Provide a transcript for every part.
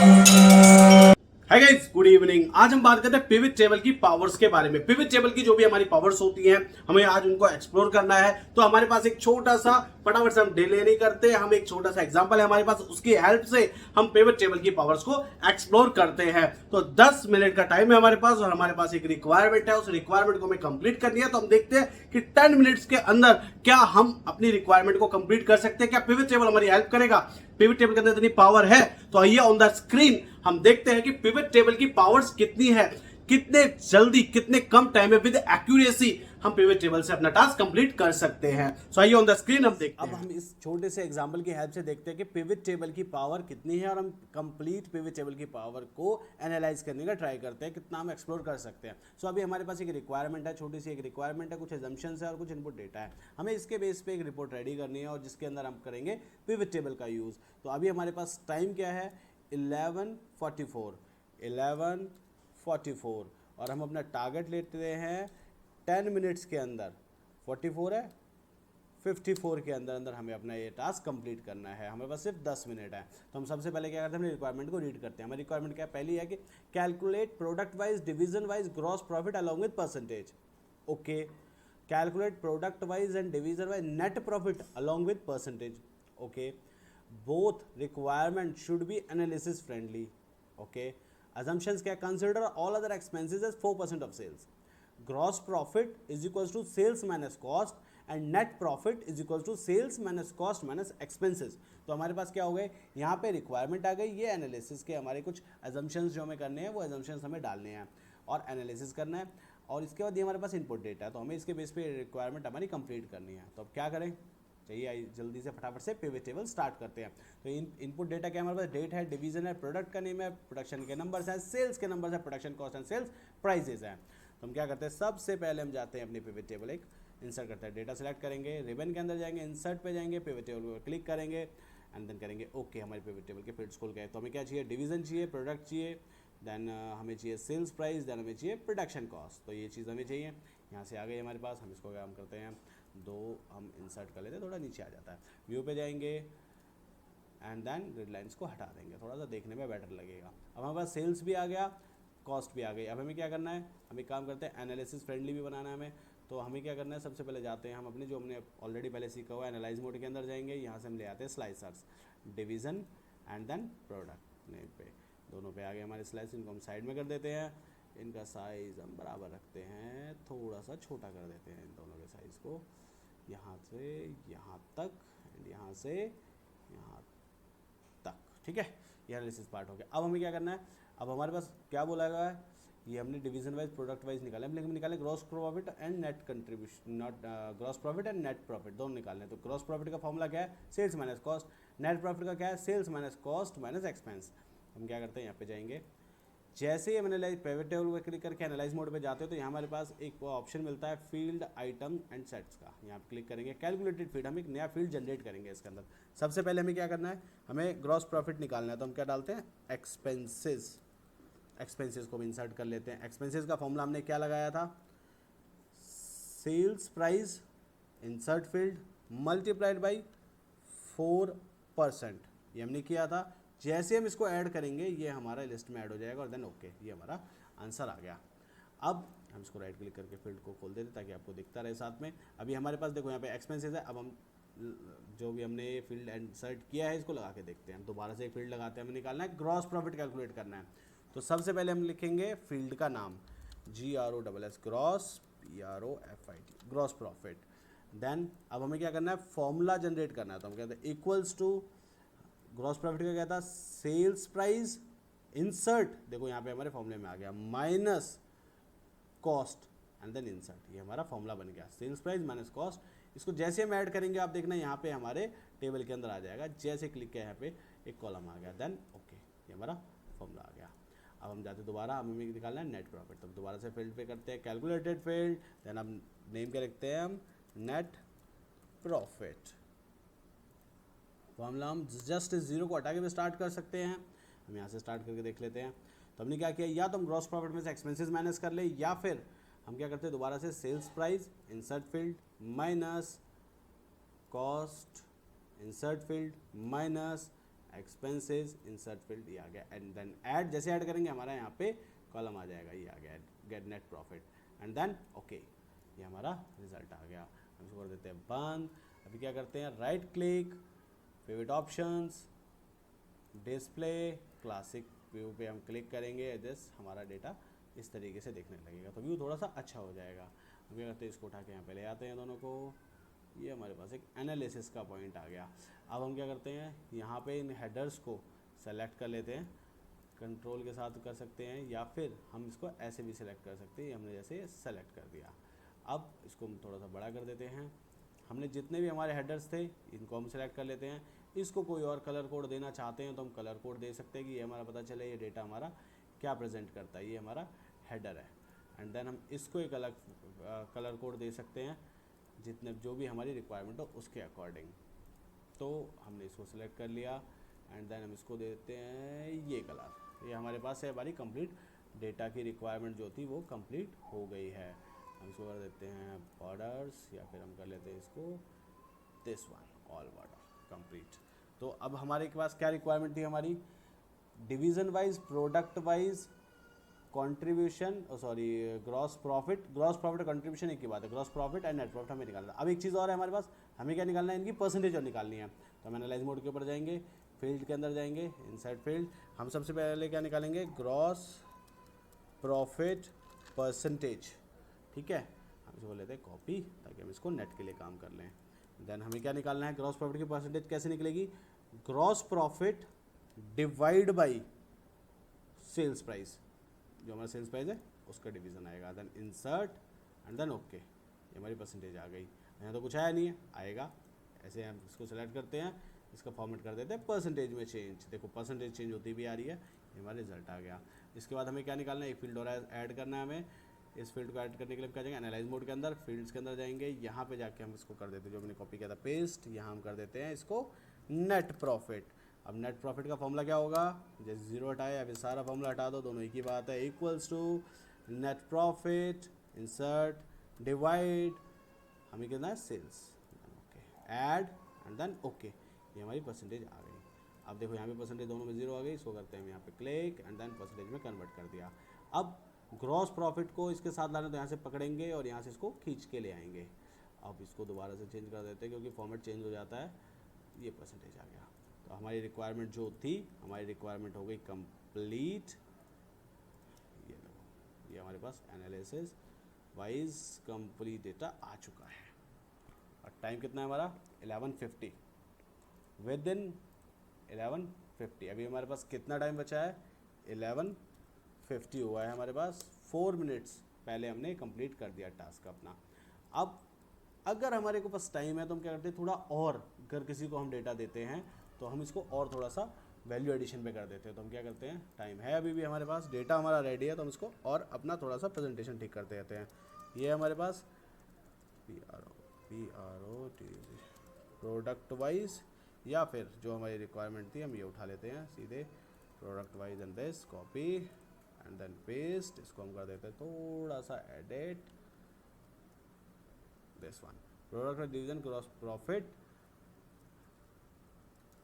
Hi guys, good evening. आज हम बात करते हैं पिवट टेबल की पावर्स के बारे में। पिवट टेबल की जो भी हमारी पावर्स होती हैं, हमें आज उनको एक्सप्लोर करना है। तो हमारे पास एक छोटा सा, फटाफट से हम डिले नहीं करते, हम एक छोटा सा एग्जांपल है हमारे पास, उसकी हेल्प से हम पिवट टेबल की पावर्स को एक्सप्लोर करते हैं। तो 10 मिनट का टाइम है हमारे पास और हमारे पास एक रिक्वायरमेंट है। उस रिक्वायरमेंट को हमें कंप्लीट करनी है। तो हम देखते हैं कि 10 मिनट्स के अंदर क्या हम अपनी रिक्वायरमेंट को कंप्लीट कर सकते हैं, क्या पिवट टेबल हमारी हेल्प करेगा। पिवट टेबल के अंदर इतनी पावर है, तो आइए ऑन द स्क्रीन हम देखते हैं कि पिवट टेबल की पावर्स कितनी है, कितने जल्दी, कितने कम टाइम में विद एक्यूरेसी हम पिवट टेबल से अपना टास्क कंप्लीट कर सकते हैं। सो आइए ऑन द स्क्रीन हम देखते हैं। अब हम इस छोटे से एग्जांपल की हेल्प से देखते हैं कि पिवट टेबल की पावर कितनी है और हम कंप्लीट पिवट टेबल की पावर को एनालाइज करने का ट्राई करते हैं, कितना हम एक्सप्लोर कर सकते हैं। सो अभी हमारे पास एक रिक्वायरमेंट है, छोटी सी एक रिक्वायरमेंट है, कुछ एजम्पशंस है और कुछ इनपुट डेटा है। हमें इसके बेस पे एक रिपोर्ट रेडी करनी है और जिसके अंदर हम करेंगे पिवट टेबल का यूज़। तो अभी हमारे पास टाइम क्या है, 11:44 और हम अपना टारगेट लेते हैं 10 मिनट्स के अंदर। 44 है, 54 के अंदर अंदर हमें अपना ये टास्क कंप्लीट करना है। हमें पास सिर्फ 10 मिनट है। तो हम सबसे पहले क्या करते हैं, अपनी रिक्वायरमेंट को रीड करते हैं। हमारी रिक्वायरमेंट क्या पहली है कि calculate product wise division wise gross profit along with percentage. Okay, calculate product wise and division wise net profit along with percentage. Okay, both requirement should be analysis friendly. Okay, assumptions क्या, consider all other expenses as 4% of sales. Gross profit is equals to sales minus cost and net profit is equals to sales minus cost minus expenses. तो हमारे पास क्या हो गए, यहाँ पे requirement आ गई, ये एनालिसिस के हमारे कुछ assumptions जो हमें करने हैं वो assumptions हमें डालने हैं और एनालिसिस करना है। और इसके बाद ये हमारे पास इनपुट डेटा है, तो हमें इसके बेस पे रिक्वायरमेंट हमारी कंप्लीट करनी है। तो अब क्या करें, चाहिए जल्दी से फटाफट से पिवट टेबल स्टार्ट करते हैं। तो इनपुट डेटा क्या हमारे पास, डेट है, डिवीजन है, प्रोडक्ट का नेम है, प्रोडक्शन के नंबर्स हैं, सेल्स के नंबर्स है, production cost and sales prices हैं। तो हम क्या करते हैं, सबसे पहले हम जाते हैं अपनी पिवट टेबल एक इंसर्ट करते हैं, डेटा सेलेक्ट करेंगे, रिबन के अंदर जाएंगे, इंसर्ट पे जाएंगे, पिवट टेबल पर क्लिक करेंगे एंड देन करेंगे ओके। हमारे पिवट टेबल के फील्ड्स खुल गए। तो हमें क्या चाहिए, डिवीजन चाहिए, प्रोडक्ट चाहिए, देन हमें चाहिए सेल्स प्राइस, देन हमें चाहिए प्रोडक्शन कॉस्ट। तो ये चीज़ हमें चाहिए। यहाँ से आ गई हमारे पास। हम इसको क्या हम करते हैं, दो हम इंसर्ट कर लेते हैं, थोड़ा नीचे आ जाता है। व्यू पे जाएंगे एंड देन ग्रिड लाइंस को हटा देंगे, थोड़ा सा देखने में बेटर लगेगा। अब हमारे पास सेल्स भी आ गया, कॉस्ट भी आ गई। अब हमें क्या करना है, हम एक काम करते हैं, एनालिसिस फ्रेंडली भी बनाना है हमें। तो हमें क्या करना है, सबसे पहले जाते हैं हम अपने जो हमने ऑलरेडी पहले सीखा हुआ है एनालाइज मोड के अंदर जाएंगे। यहाँ से हम ले आते हैं slicers, division and then product name पे, दोनों पे आ गए हमारे स्लाइस। इनको हम साइड में कर देते हैं, इनका साइज़ हम बराबर रखते हैं, थोड़ा सा छोटा कर देते हैं इन दोनों के साइज़ को, यहाँ से यहाँ तक एंड यहाँ से यहाँ तक। ठीक है, ये एनालिसिस पार्ट हो गया। अब हमें क्या करना है, अब हमारे पास क्या बोला गया है, ये हमने डिवीजन वाइज प्रोडक्ट वाइज निकाला है, लेकिन निकाले gross profit and net contribution, not gross profit and net profit दोनों निकालने। तो ग्रॉस प्रॉफिट का फॉर्मूला क्या है, sales minus cost. Net profit का क्या है, sales minus cost minus expense. हम क्या करते हैं, यहाँ पे जाएंगे, जैसे ही हम एनालाइज पिवट टेबल पर क्लिक करके एनालाइज मोड पे जाते हो तो यहाँ हमारे पास एक ऑप्शन मिलता है फील्ड आइटम एंड सेट्स का। यहाँ पे क्लिक करेंगे, कैलकुलेटेड फील्ड, हम एक नया फील्ड जनरेट करेंगे इसके अंदर। सबसे पहले हमें क्या करना है, हमें ग्रॉस प्रॉफिट निकालना है। तो हम क्या डालते हैं, एक्सपेंसेस। एक्सपेंसेस को भी इंसर्ट कर लेते हैं। एक्सपेंसेस का फॉर्मूला हमने क्या लगाया था, sales price, insert field, multiplied by 4%, ये हमने किया था। जैसे हम इसको ऐड करेंगे ये हमारा लिस्ट में ऐड हो जाएगा और देन ओके, ये हमारा आंसर आ गया। अब हम इसको राइट क्लिक करके फील्ड को खोल देते ताकि आपको दिखता रहे साथ में। अभी हमारे पास देखो यहाँ पे एक्सपेंसेस है। अब हम जो भी हमने फील्ड इंसर्ट किया है इसको लगा के देखते हैं। हम दोबारा से एक फील्ड लगाते हैं, हमें निकालना है ग्रॉस प्रॉफिट कैलकुलेट करना है। तो सबसे पहले हम लिखेंगे फील्ड का नाम, GROSS, gross, PROFIT, gross profit. Then अब हमें क्या करना है, फॉर्मूला जनरेट करना है। तो हम कहते हैं इक्वल्स टू, ग्रॉस प्रॉफिट का क्या था, सेल्स प्राइस, इंसर्ट, देखो यहाँ पे हमारे फॉर्मूले में आ गया, minus cost and then insert, ये हमारा फॉर्मूला बन गया, सेल्स प्राइस माइनस कॉस्ट। इसको जैसे हम ऐड करेंगे आप देखना यहाँ पे हमारे टेबल के अंदर आ जाएगा। जैसे क्लिक किया यहाँ पे एक कॉलम आ गया, देन ओके, ये हमारा फॉर्मूला आ गया। अब हम जाते दोबारा, हमें निकालना है नेट प्रॉफिट। तो दोबारा से फील्ड पे करते हैं कैलकुलेटेड फील्ड, देन हम नेम क्या लिखते हैं, हम नेट प्रॉफिट। फॉर्मूला हम जस्ट इस जीरो को हटा के भी स्टार्ट कर सकते हैं। हम यहाँ से स्टार्ट करके देख लेते हैं। तो हमने क्या किया, या तो हम ग्रॉस प्रॉफिट में से एक्सपेंसेस माइनस कर ले, या फिर हम क्या करते हैं दोबारा से sales price, insert field, minus cost, insert field, minus expenses, insert field, ये आ गया। एंड देन ऐड, जैसे ऐड करेंगे हमारा यहाँ पे कॉलम आ जाएगा, ये आ गया get net profit and then okay, ये हमारा रिजल्ट आ गया। हम इसको कर देते हैं बंद। अभी क्या करते हैं, right click, pivot options, display, classic view पे हम क्लिक करेंगे, जस्ट हमारा डेटा इस तरीके से देखने लगेगा, तो व्यू थोड़ा सा अच्छा हो जाएगा। हम क्या करते हैं, इसको उठा के यहाँ पे ले आते हैं दोनों को, ये हमारे पास एक एनालिसिस का पॉइंट आ गया। अब हम क्या करते हैं, यहाँ पे इन हेडर्स को सेलेक्ट कर लेते हैं, कंट्रोल के साथ कर सकते हैं, या फिर हम इसको ऐसे भी सिलेक्ट कर सकते हैं, हमने जैसे सेलेक्ट कर दिया। अब इसको हम थोड़ा सा बड़ा कर देते हैं। हमने जितने भी हमारे हेडर्स थे इनको हम सिलेक्ट कर लेते हैं। इसको कोई और कलर कोड देना चाहते हैं तो हम कलर कोड दे सकते हैं कि ये हमारा पता चले ये डेटा हमारा क्या प्रेजेंट करता है, ये हमारा हेडर है। एंड देन हम इसको एक अलग कलर कोड दे सकते हैं, जितने जो भी हमारी रिक्वायरमेंट हो उसके अकॉर्डिंग। तो हमने इसको सिलेक्ट कर लिया एंड देन हम इसको दे देते हैं ये कलर। ये हमारे पास है, हमारी कंप्लीट डेटा की रिक्वायरमेंट जो थी वो कंप्लीट हो गई है। हम इसको कर देते हैं बॉर्डर्स, या फिर हम कर लेते हैं इसको this one all border complete. तो अब हमारे पास क्या रिक्वायरमेंट थी हमारी, division wise, product wise, contribution, sorry gross profit और कंट्रीब्यूशन एक ही बात है, gross profit and net profit हमें निकालना है। अब एक चीज़ और है हमारे पास, हमें क्या निकालना है, इनकी परसेंटेज और निकालनी है। तो हम एनालाइज मोड के ऊपर जाएंगे, फील्ड के अंदर जाएंगे, इनसाइड फील्ड, हम सबसे पहले क्या निकालेंगे, ग्रॉस प्रॉफिट परसेंटेज, ठीक है। हम इसको लेते हैं कॉपी, ताकि हम इसको नेट के लिए काम कर लें। देन हमें क्या निकालना है, ग्रॉस प्रॉफिट की परसेंटेज कैसे निकलेगी, gross profit divide by sales price, जो हमारा सेल्स प्राइस है उसका डिवीज़न आएगा। Then insert and then okay, ये हमारी परसेंटेज आ गई। यहाँ तो कुछ आया नहीं है, आएगा। ऐसे हम इसको सेलेक्ट करते हैं, इसका फॉर्मेट कर देते हैं परसेंटेज में चेंज, देखो परसेंटेज चेंज होती भी आ रही है, ये हमारा रिजल्ट आ गया। इसके बाद हमें क्या निकालना है, एक फील्ड और ऐड करना है हमें। इस फील्ड को ऐड करने के लिए क्या जाएंगे, एनालाइज मोड के अंदर, फील्ड्स के अंदर जाएंगे, यहाँ पे जाके हम इसको कर देते हैं जो हमने कॉपी किया था पेस्ट, यहाँ हम कर देते हैं इसको नेट प्रॉफिट। अब नेट प्रॉफिट का फॉर्मूला क्या होगा, जैसे जीरो हटाए या फिर सारा फॉर्मूला हटा दो, दोनों एक ही बात है, equals to net profit insert divide, हमें कितना है sales, okay add and then okay, ये हमारी परसेंटेज आ गई। अब देखो यहाँ पे परसेंटेज दोनों में जीरो आ गई, इसको करते हैं हम यहाँ पे क्लिक एंड देन परसेंटेज में कन्वर्ट कर दिया। अब ग्रॉस प्रॉफिट को इसके साथ लाने तो यहाँ से पकड़ेंगे और यहाँ से इसको खींच के ले आएंगे। अब इसको दोबारा से चेंज कर देते हैं क्योंकि फॉर्मेट चेंज हो जाता है, ये परसेंटेज आ गया। तो हमारी रिक्वायरमेंट जो थी, हमारी रिक्वायरमेंट हो गई कंप्लीट। ये देखो, ये हमारे पास एनालिसिस वाइज कंप्लीट डेटा आ चुका है। और टाइम कितना है हमारा 11:50, विद इन 11:50। अभी हमारे पास कितना टाइम बचा है, 11:50 हुआ है हमारे पास, 4 मिनट्स पहले हमने कंप्लीट कर दिया टास्क अपना। अब अगर हमारे को पास टाइम है तो हम क्या करते हैं, थोड़ा और अगर किसी को हम डेटा देते हैं तो हम इसको और थोड़ा सा वैल्यू एडिशन पे कर देते हैं। तो हम क्या करते हैं, टाइम है अभी भी हमारे पास, डेटा हमारा रेडी है, तो हम इसको और अपना थोड़ा सा प्रेजेंटेशन ठीक करते रहते हैं। ये हमारे पास PROT प्रोडक्ट वाइज, या फिर जो हमारी रिक्वायरमेंट थी हम ये उठा लेते हैं सीधे product wise and this copy and then paste, इसको हम कर देते हैं थोड़ा सा edit, this one product division gross profit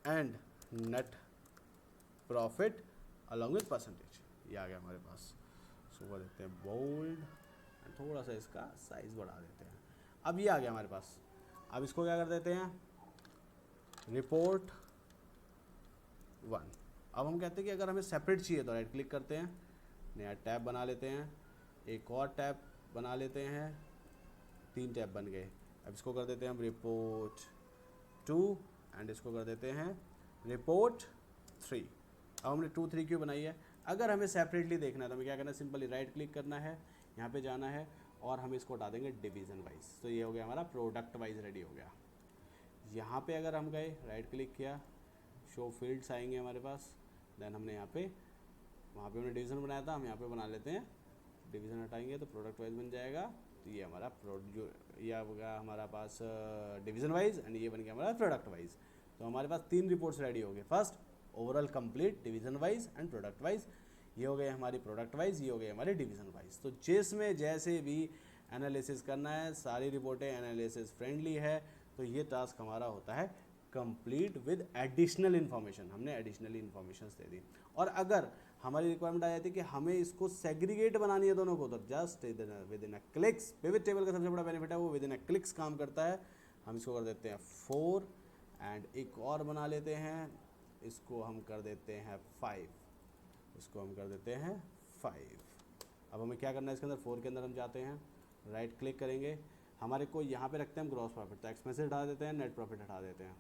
and net profit along with percentage, ये आ गया हमारे पास। इसको कर देते हैं बोल्ड एंड थोड़ा सा इसका साइज बढ़ा देते हैं। अब ये आ गया हमारे पास। अब इसको क्या कर देते हैं, रिपोर्ट 1। अब हम कहते हैं कि अगर हमें सेपरेट चाहिए तो राइट क्लिक करते हैं, नया टैब बना लेते हैं, एक और टैब बना लेते हैं, 3 टैब बन गए। अब इसको कर देते हैं हम रिपोर्ट 2 एंड इसको कर देते हैं रिपोर्ट 3। अब हमने 2, 3 क्यों बनाई है, अगर हमें सेपरेटली देखना है तो हमें क्या करना है, सिंपली राइट क्लिक करना है, यहाँ पे जाना है और हम इसको हटा देंगे डिवीज़न वाइज। तो ये हो गया हमारा प्रोडक्ट वाइज रेडी हो गया। यहाँ पे अगर हम गए राइट क्लिक किया, शो फील्ड्स आएंगे हमारे पास, देन हमने यहाँ पे, वहाँ पे हमने डिवीज़न बनाया था, हम यहाँ पे बना लेते हैं, डिवीज़न हटाएंगे तो प्रोडक्ट वाइज बन जाएगा। तो ये हमारा ये होगा हमारा पास डिवीज़न वाइज एंड ये बन गया हमारा प्रोडक्ट वाइज। तो हमारे पास 3 रिपोर्ट्स रेडी हो गए, first overall complete, division wise and product wise. ये हो गए हमारी प्रोडक्ट वाइज, ये हो गए हमारे डिवीज़न वाइज। तो जिसमें जैसे भी एनालिसिस करना है, सारी रिपोर्टें एनालिसिस फ्रेंडली है, तो ये टास्क हमारा होता है कंप्लीट विद एडिशनल इन्फॉर्मेशन, हमने एडिशनली इन्फॉर्मेशन दे दी। और अगर हमारी रिक्वायरमेंट आ जाती है कि हमें इसको सेग्रीगेट बनानी है दोनों को, तो just with in a clicks, pivot table का सबसे बड़ा बेनिफिट है वो विद इन अ क्लिक्स काम करता है। हम इसको कर देते हैं 4 एंड एक और बना लेते हैं, इसको हम कर देते हैं 5, इसको हम कर देते हैं 5। अब हमें क्या करना है इसके अंदर, 4 के अंदर हम जाते हैं, राइट क्लिक करेंगे, हमारे को यहाँ पे रखते हैं हम ग्रॉस प्रॉफिट, तो एक्सपेंसेस हटा देते हैं, नेट प्रॉफिट हटा देते हैं,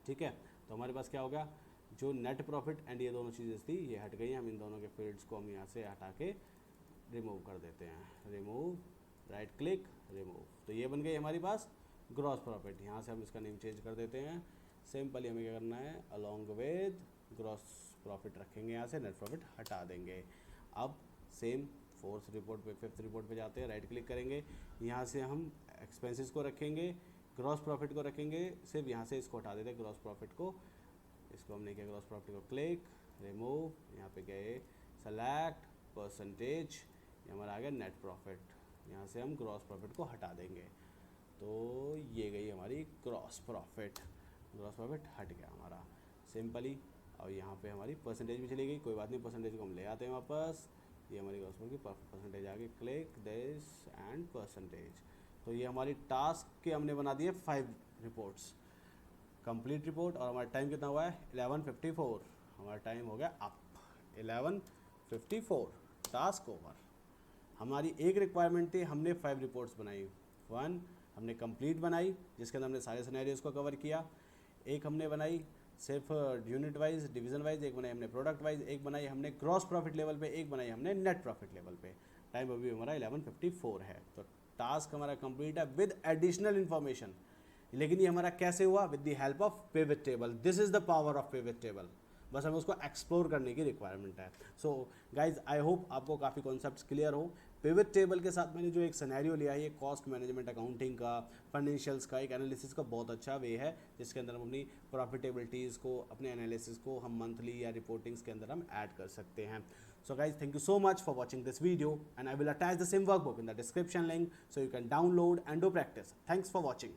ठीक है। तो हमारे पास क्या हो गया, जो नेट प्रॉफिट एंड ये दोनों चीज़ें थी ये हट गई। हम इन दोनों के फील्ड्स को हम यहाँ से हटा के रिमूव कर देते हैं, रिमूव, राइट क्लिक, रिमूव। तो ये बन गई हमारे पास ग्रॉस प्रॉफिट। यहाँ से हम इसका नेम चेंज कर देते हैं, सिंपली हमें क्या करना है, अलॉन्ग विद ग्रॉस प्रॉफिट रखेंगे, यहाँ से नेट प्रॉफिट हटा देंगे। अब सेम 4th रिपोर्ट पे 5th रिपोर्ट पे जाते हैं, राइट क्लिक करेंगे, यहाँ से हम एक्सपेंसेस को रखेंगे, ग्रॉस प्रॉफिट को रखेंगे, सिर्फ यहाँ से इसको हटा देते हैं ग्रॉस प्रॉफिट को, इसको हमने किया ग्रॉस प्रॉफिट को क्लिक, रिमूव, यहाँ पे गए सेलेक्ट परसेंटेज, ये हमारा आ गया नेट प्रॉफिट, यहाँ से हम ग्रॉस प्रॉफिट को हटा देंगे। तो ये गई हमारी ग्रॉस प्रॉफिट हट गया हमारा सिंपली। और यहाँ पे हमारी परसेंटेज भी चली गई, कोई बात नहीं, परसेंटेज को हम ले आते हैं वापस, ये हमारी ग्रॉस प्रॉफिट की परसेंटेज आ गई, क्लिक दिस एंड परसेंटेज। तो ये हमारी टास्क के हमने बना दिए 5 रिपोर्ट्स, कंप्लीट रिपोर्ट। और हमारा टाइम कितना हुआ है, 11:54, हमारा टाइम हो गया अप 11:54, टास्क ओवर। हमारी एक रिक्वायरमेंट थी, हमने 5 रिपोर्ट्स बनाई, 1 हमने कंप्लीट बनाई जिसके अंदर हमने सारे सिनेरियोज को कवर किया, एक हमने बनाई सिर्फ यूनिट वाइज, डिवीजन वाइज, एक बनाई हमने प्रोडक्ट वाइज, एक बनाई हमने ग्रॉस प्रॉफिट लेवल पे, एक बनाई हमने नेट प्रॉफिट लेवल पे। टाइम अभी हमारा 11:54 है। तो टास्क हमारा कंप्लीट है विद एडिशनल इन्फॉर्मेशन। लेकिन ये हमारा कैसे हुआ, with the help of pivot table. This is the power of pivot table, बस हमें उसको एक्सप्लोर करने की रिक्वायरमेंट है। सो गाइज आई होप आपको काफ़ी कॉन्सेप्ट्स क्लियर हो। पिवट टेबल के साथ मैंने जो एक सिनेरियो लिया है, ये कॉस्ट मैनेजमेंट अकाउंटिंग का, फाइनेंशियल्स का एक एनालिसिस का बहुत अच्छा वे है, जिसके अंदर हम अपनी प्रॉफिटेबिलिटीज़ को, अपने एनालिसिस को हम मंथली या रिपोर्टिंग्स के अंदर हम ऐड कर सकते हैं। So guys, thank you so much for watching this video, and I will attach the same workbook in the description link so you can download and do practice. Thanks for watching.